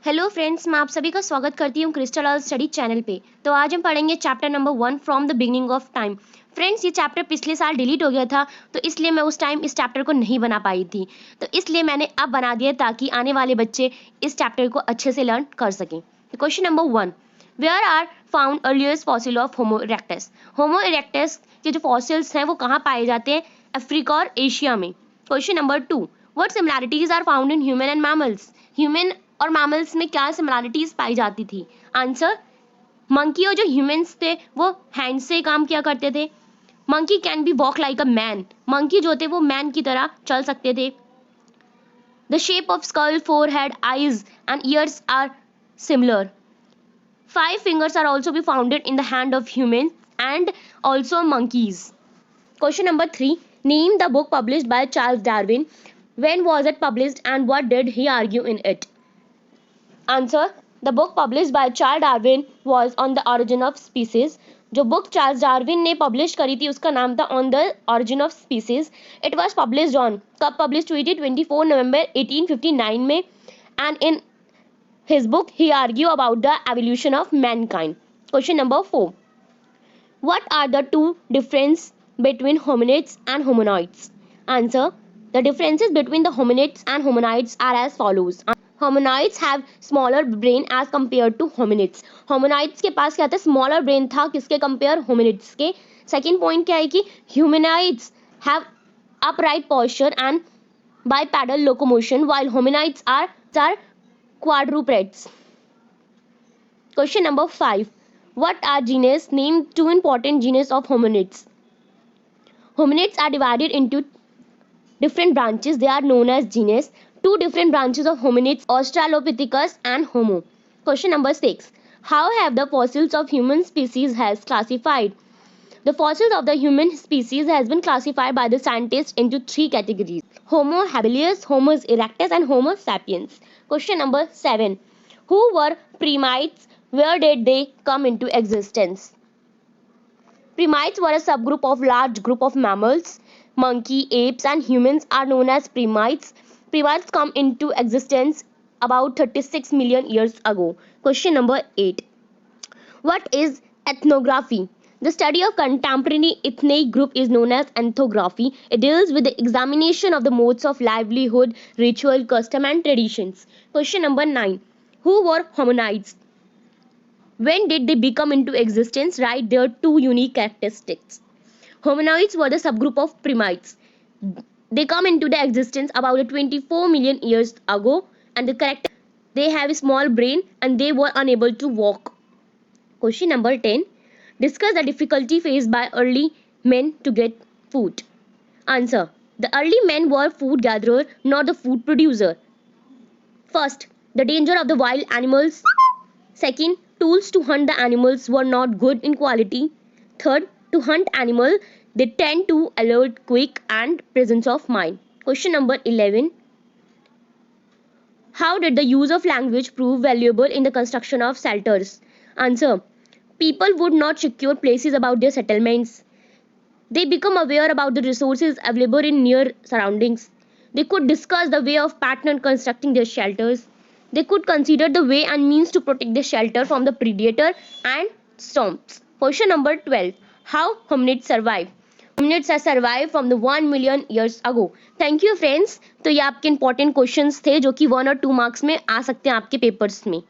Hello friends, मैं आप सभी का स्वागत करती हूँ क्रिस्टल और स्टडी चैनल पे। तो आज हम पढ़ेंगे chapter number 1 from the beginning of time. Friends, ये चैप्टर पिछले साल डिलीट हो गया था, तो इसलिए मैं उस टाइम इस चैप्टर को नहीं बना पाई थी। तो इसलिए मैंने अब बना दिया ताकि आने वाले बच्चे इस चैप्टर को अच्छे से लर्न कर सकें। तो question number 1, where are found earliest fossil of Homo erectus. Homo erectus के जो फॉसिल्स हैं वो कहाँ पाए जाते हैं? अफ्रीका और एशिया में। Question number 2, what similarities are found in human and mammals. Human और मैमल्स में क्या सिमिलैरिटीज पाई जाती थी? आंसर, मंकी और जो ह्यूमंस थे वो हैंड से काम किया करते थे। Monkey can be walk like a man. Monkey जो थे वो मैन की तरह चल सकते थे। The shape of skull, forehead, eyes and ears are similar. 5 fingers are also be founded in the hand of humans and also monkeys. Question number 3, name the book published by Charles Darwin. When was it published and what did he argue in it? Answer, the book published by Charles Darwin was on the origin of species. जो book Charles Darwin ने publish करी थी उसका नाम था on the origin of species. It was published on, कब publish हुई थी? 24 नवंबर 1859 में. And in his book he argue about the evolution of mankind. Question number 4, what are the two difference between hominids and hominoids? Answer, the differences between the hominids and hominoids are as follows. Hominoids have smaller brain as compared to hominids. Hominoids के पास क्या था? Smaller brain था. किसके compare? Hominids के. Second point क्या है कि humanoids have upright posture and bipedal locomotion while hominids are quadrupeds. Question number 5, what are genus? Name 2 important genus of hominids. Hominids are divided into different branches. They are known as genus. 2 different branches of hominids, Australopithecus and Homo. Question number 6, how have the fossils of human species has classified? The fossils of the human species has been classified by the scientists into 3 categories: Homo habilis, Homo erectus and Homo sapiens. Question number 7, who were primates? Where did they come into existence? Primates were a subgroup of large group of mammals. Monkey, apes and humans are known as primates. Primates come into existence about 36 million years ago. Question number 8, what is ethnography? The study of contemporary ethnic group is known as ethnography. It deals with the examination of the modes of livelihood, ritual, custom and traditions. Question number 9, who were hominids? When did they become into existence? Right, there are 2 unique characteristics. Hominoids were the subgroup of primates. They come into the existence about 24 million years ago, and the character, they have a small brain and they were unable to walk. Question number 10, discuss the difficulty faced by early men to get food. Answer, the early men were food gatherer, not the food producer. First, the danger of the wild animals. Second, tools to hunt the animals were not good in quality. Third, to hunt animal, they tend to alert quick and presence of mind. Question number 11, how did the use of language prove valuable in the construction of shelters? Answer, people would not secure places about their settlements. They become aware about the resources available in near surroundings. They could discuss the way of pattern constructing their shelters. They could consider the way and means to protect the shelter from the predator and storms. Question number 12, how hominids survive? Hominids have survived from the 1 million years ago. Thank you friends. तो ये आपके important questions थे जो कि 1 और 2 marks में आ सकते हैं आपके पेपर्स में.